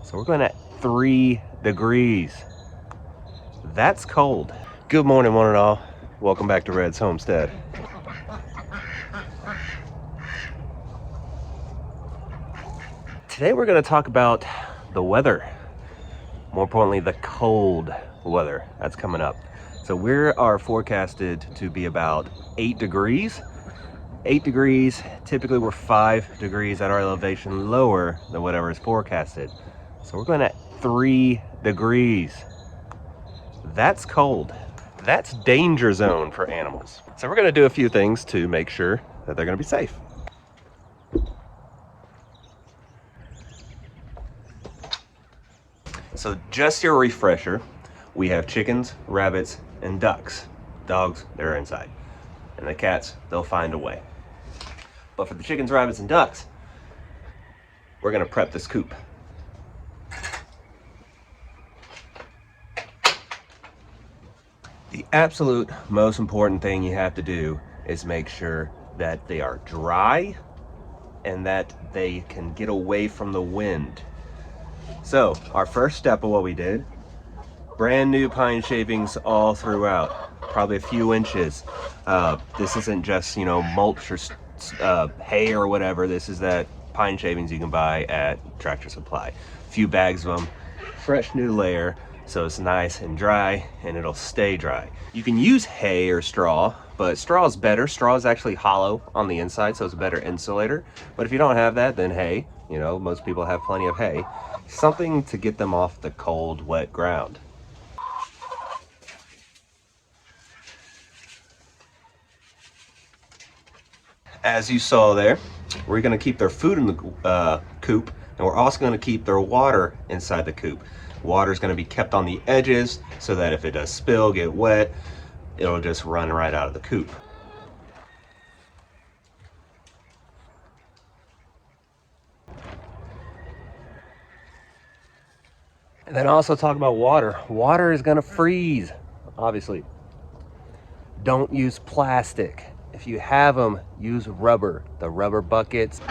So we're going at 3 degrees. That's cold. Good morning, one and all. Welcome back to Red's Homestead. Today we're going to talk about the weather. More importantly, the cold weather that's coming up. So we are forecasted to be about 8 degrees. 8 degrees, typically we're 5 degrees at our elevation lower than whatever is forecasted. So we're going at 3 degrees. That's cold. That's danger zone for animals. So we're going to do a few things to make sure that they're going to be safe. So just your refresher, we have chickens, rabbits, and ducks. Dogs, they're inside. And the cats, they'll find a way. But for the chickens, rabbits, and ducks, we're going to prep this coop. The absolute most important thing you have to do is make sure that they are dry and that they can get away from the wind. So our first step of what we did, brand new pine shavings all throughout, probably a few inches. This isn't just, mulch or hay or whatever. This is that pine shavings you can buy at Tractor Supply. A few bags of them, fresh new layer. So it's nice and dry and it'll stay dry. You can use hay or straw, but straw is better. Straw is actually hollow on the inside, so it's a better insulator. But if you don't have that, then hay. Most people have plenty of hay. Something to get them off the cold, wet ground. As you saw there, we're going to keep their food in the coop, and we're also going to keep their water inside the coop. Water is going to be kept on the edges so that if it does spill, get wet, it'll just run right out of the coop. And then also talk about water. Water is going to freeze, obviously. Don't use plastic. If you have them, use rubber, the rubber buckets.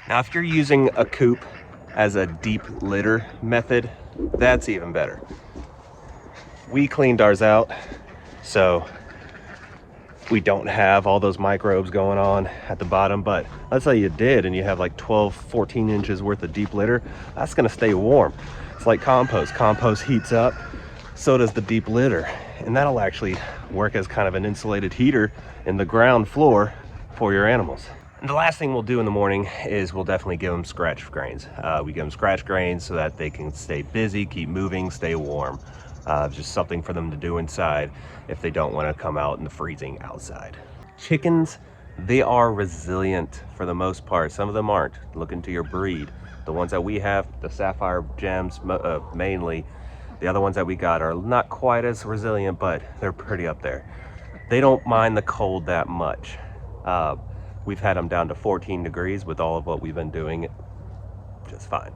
Now, if you're using a coop as a deep litter method, that's even better. We cleaned ours out, so we don't have all those microbes going on at the bottom, but let's say you did and you have like 12, 14 inches worth of deep litter, that's gonna stay warm. It's like compost. Compost heats up, so does the deep litter, and that'll actually work as kind of an insulated heater in the ground floor for your animals. And the last thing we'll do in the morning is we'll definitely give them scratch grains. We give them scratch grains so that they can stay busy, keep moving, stay warm. Just something for them to do inside if they don't want to come out in the freezing outside. Chickens, they are resilient for the most part. Some of them aren't. Look into your breed. The ones that we have, the Sapphire Gems mainly, the other ones that we got are not quite as resilient, but they're pretty up there. They don't mind the cold that much. We've had them down to 14 degrees with all of what we've been doing, just fine.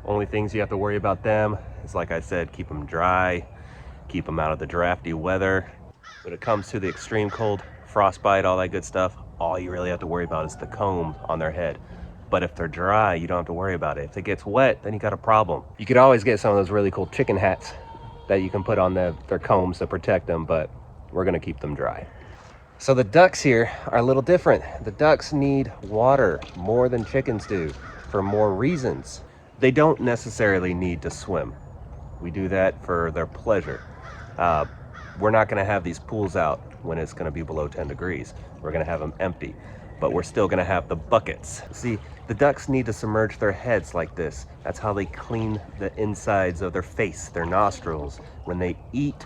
Only things you have to worry about them is, like I said, keep them dry, keep them out of the drafty weather. When it comes to the extreme cold, frostbite, all that good stuff, all you really have to worry about is the comb on their head. But if they're dry, you don't have to worry about it. If it gets wet, then you got a problem. You could always get some of those really cool chicken hats that you can put on their combs to protect them, but we're gonna keep them dry. So the ducks here are a little different. The ducks need water more than chickens do for more reasons. They don't necessarily need to swim. We do that for their pleasure. We're not gonna have these pools out when it's gonna be below 10 degrees. We're gonna have them empty, but we're still gonna have the buckets. See, the ducks need to submerge their heads like this. That's how they clean the insides of their face, their nostrils. When they eat,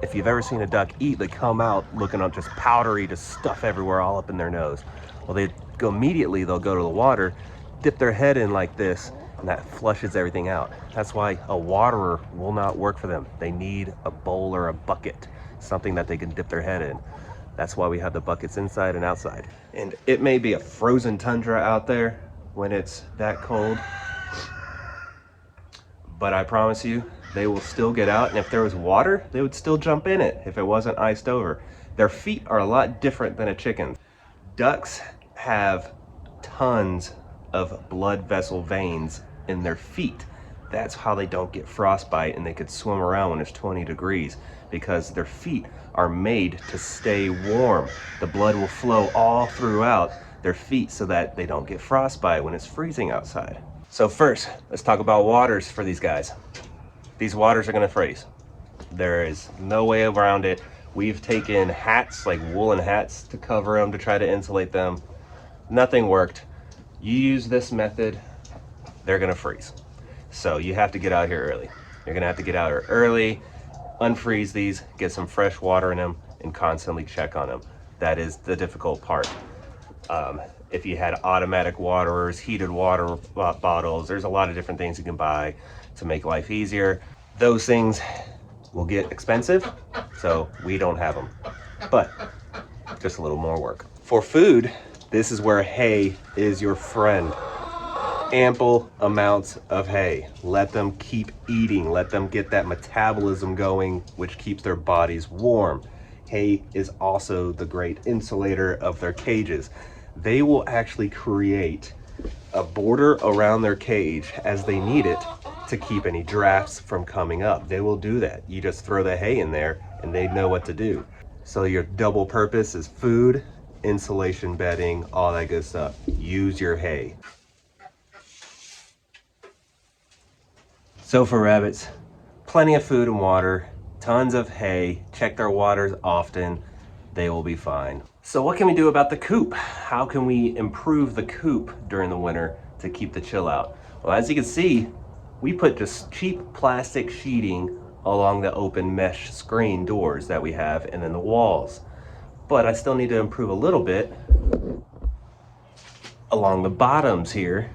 if you've ever seen a duck eat, they come out looking up just powdery, just stuff everywhere all up in their nose. Well, they'll go to the water, dip their head in like this, and that flushes everything out. That's why a waterer will not work for them. They need a bowl or a bucket, something that they can dip their head in. That's why we have the buckets inside and outside. And it may be a frozen tundra out there when it's that cold, but I promise you, they will still get out, and if there was water, they would still jump in it if it wasn't iced over, Their feet are a lot different than a chicken. Ducks have tons of blood vessel veins in their feet. That's how they don't get frostbite and they could swim around when it's 20 degrees, because their feet are made to stay warm. The blood will flow all throughout their feet so that they don't get frostbite when it's freezing outside. So first, let's talk about waters for these guys. These waters are gonna freeze. There is no way around it. We've taken hats, like woolen hats, to cover them to try to insulate them. Nothing worked. You use this method, they're gonna freeze. So you have to get out here early. You're gonna have to get out here early, unfreeze these, get some fresh water in them, and constantly check on them. That is the difficult part. If you had automatic waterers, heated water bottles, there's a lot of different things you can buy to make life easier. Those things will get expensive, so we don't have them, but just a little more work. For food, this is where hay is your friend. Ample amounts of hay. Let them keep eating. Let them get that metabolism going, which keeps their bodies warm. Hay is also the great insulator of their cages. They will actually create a border around their cage as they need it to keep any drafts from coming up. They will do that. You just throw the hay in there and they know what to do. So your double purpose is food, insulation, bedding, all that good stuff. Use your hay. So for rabbits, plenty of food and water, tons of hay, check their waters often, they will be fine. So what can we do about the coop? How can we improve the coop during the winter to keep the chill out? Well, as you can see, we put just cheap plastic sheeting along the open mesh screen doors that we have and then the walls. But I still need to improve a little bit along the bottoms here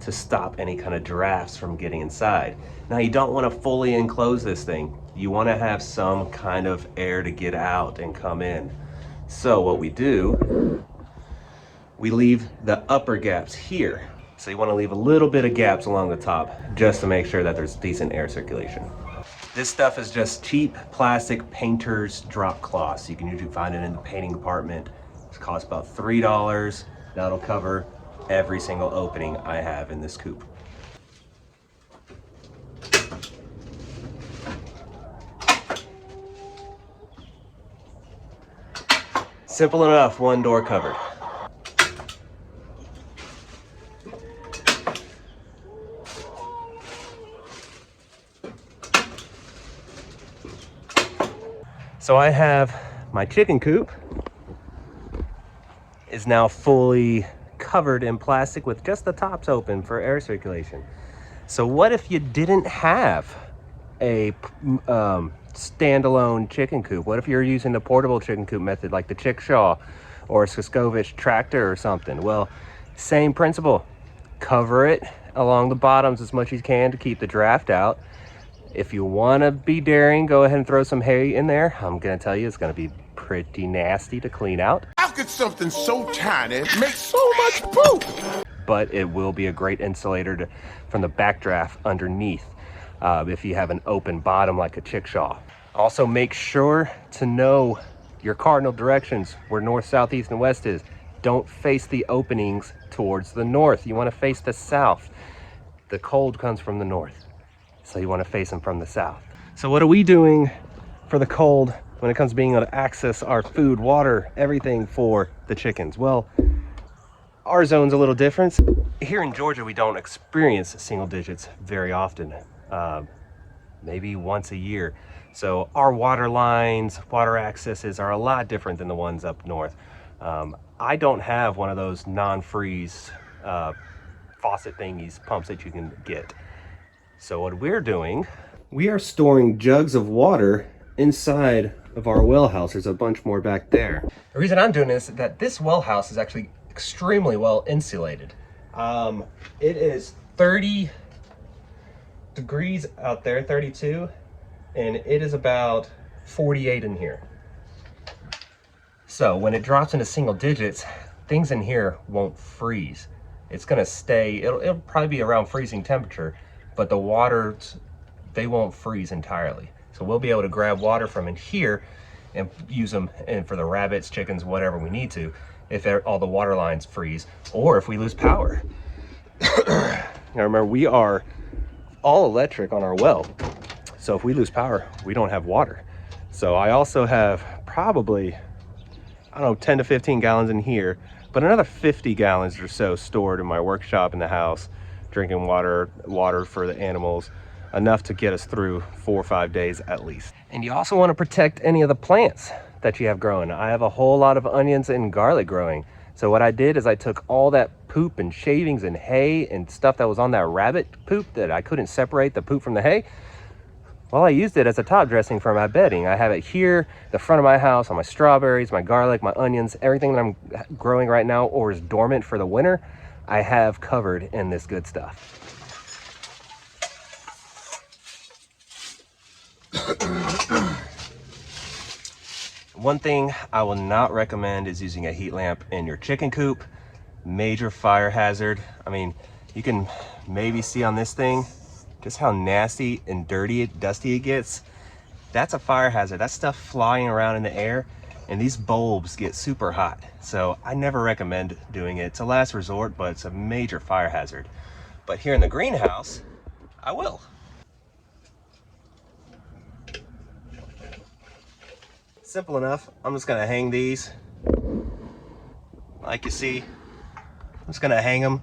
to stop any kind of drafts from getting inside. Now you don't want to fully enclose this thing. You want to have some kind of air to get out and come in. So what we do, we leave the upper gaps here. So you want to leave a little bit of gaps along the top just to make sure that there's decent air circulation. This stuff is just cheap plastic painter's drop cloths. You can usually find it in the painting department. It costs about $3. That'll cover every single opening I have in this coop. Simple enough, one door covered. So I have my chicken coop is now fully covered in plastic with just the tops open for air circulation. So what if you didn't have a standalone chicken coop? What if you're using the portable chicken coop method like the Chickshaw or a Siskovich tractor or something? Well, same principle. Cover it along the bottoms as much as you can to keep the draft out. If you want to be daring, go ahead and throw some hay in there. I'm going to tell you, it's going to be pretty nasty to clean out. How could something so tiny make so much poop? But it will be a great insulator from the backdraft underneath if you have an open bottom like a Chickshaw. Also, make sure to know your cardinal directions, where north, south, east, and west is. Don't face the openings towards the north. You want to face the south. The cold comes from the north, so you want to face them from the south. So what are we doing for the cold when it comes to being able to access our food, water, everything for the chickens? Well, our zone's a little different. Here in Georgia, we don't experience single digits very often, maybe once a year. So our water lines, water accesses are a lot different than the ones up north. I don't have one of those non-freeze faucet thingies, pumps that you can get. So what we're doing, we are storing jugs of water inside of our well house. There's a bunch more back there. The reason I'm doing this is that this well house is actually extremely well insulated. It is 30 degrees out there, 32, and it is about 48 in here. So when it drops into single digits, things in here won't freeze. It's gonna stay, it'll probably be around freezing temperature, but the waters, they won't freeze entirely. So we'll be able to grab water from in here and use them and for the rabbits, chickens, whatever we need to, if all the water lines freeze or if we lose power. Now remember, we are all electric on our well. So if we lose power, we don't have water. So I also have probably, I don't know, 10 to 15 gallons in here, but another 50 gallons or so stored in my workshop in the house, drinking water for the animals, enough to get us through 4 or 5 days at least. And you also want to protect any of the plants that you have growing. I have a whole lot of onions and garlic growing. So what I did is I took all that poop and shavings and hay and stuff that was on that rabbit poop that I couldn't separate the poop from the hay. Well, I used it as a top dressing for my bedding. I have it here, the front of my house, on my strawberries, my garlic, my onions, everything that I'm growing right now or is dormant for the winter, I have covered in this good stuff. One thing I will not recommend is using a heat lamp in your chicken coop. Major fire hazard. I mean, you can maybe see on this thing just how nasty and dirty, dusty it gets. That's a fire hazard. That's stuff flying around in the air, and these bulbs get super hot. So I never recommend doing it. It's a last resort, but it's a major fire hazard. But here in the greenhouse, I will. Simple enough. I'm just gonna hang these. Like you see, I'm just gonna hang them,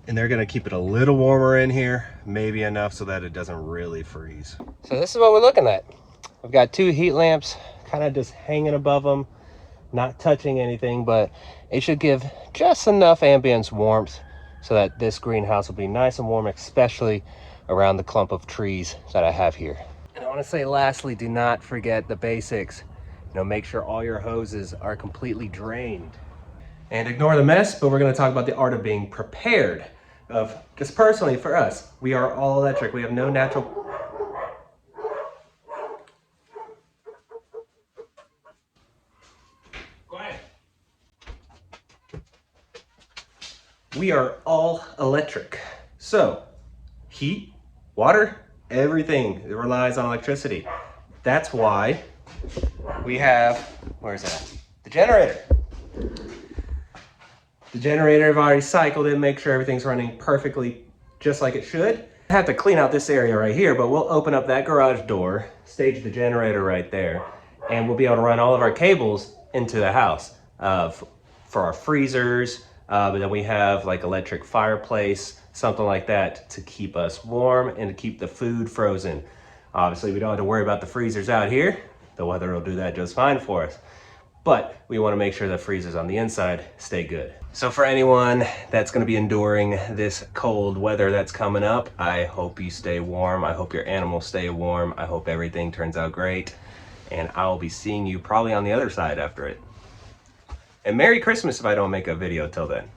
and they're gonna keep it a little warmer in here, maybe enough so that it doesn't really freeze. So this is what we're looking at. I've got 2 heat lamps kind of just hanging above them, not touching anything, but it should give just enough ambient warmth so that this greenhouse will be nice and warm, especially around the clump of trees that I have here. And I want to say lastly, do not forget the basics. You know, make sure all your hoses are completely drained. And ignore the mess, but we're going to talk about the art of being prepared. Just personally for us, we are all electric. We have no natural. Quiet. We are all electric. So, heat, water, everything it relies on electricity. That's why we have, where's that? The generator. The generator, I've already cycled it, make sure everything's running perfectly just like it should. I have to clean out this area right here, but we'll open up that garage door, stage the generator right there, and we'll be able to run all of our cables into the house for our freezers, but then we have like electric fireplace, something like that to keep us warm and to keep the food frozen. Obviously, we don't have to worry about the freezers out here. The weather will do that just fine for us. But we want to make sure the freezers on the inside stay good. So for anyone that's going to be enduring this cold weather that's coming up, I hope you stay warm. I hope your animals stay warm. I hope everything turns out great. And I'll be seeing you probably on the other side after it. And Merry Christmas if I don't make a video till then.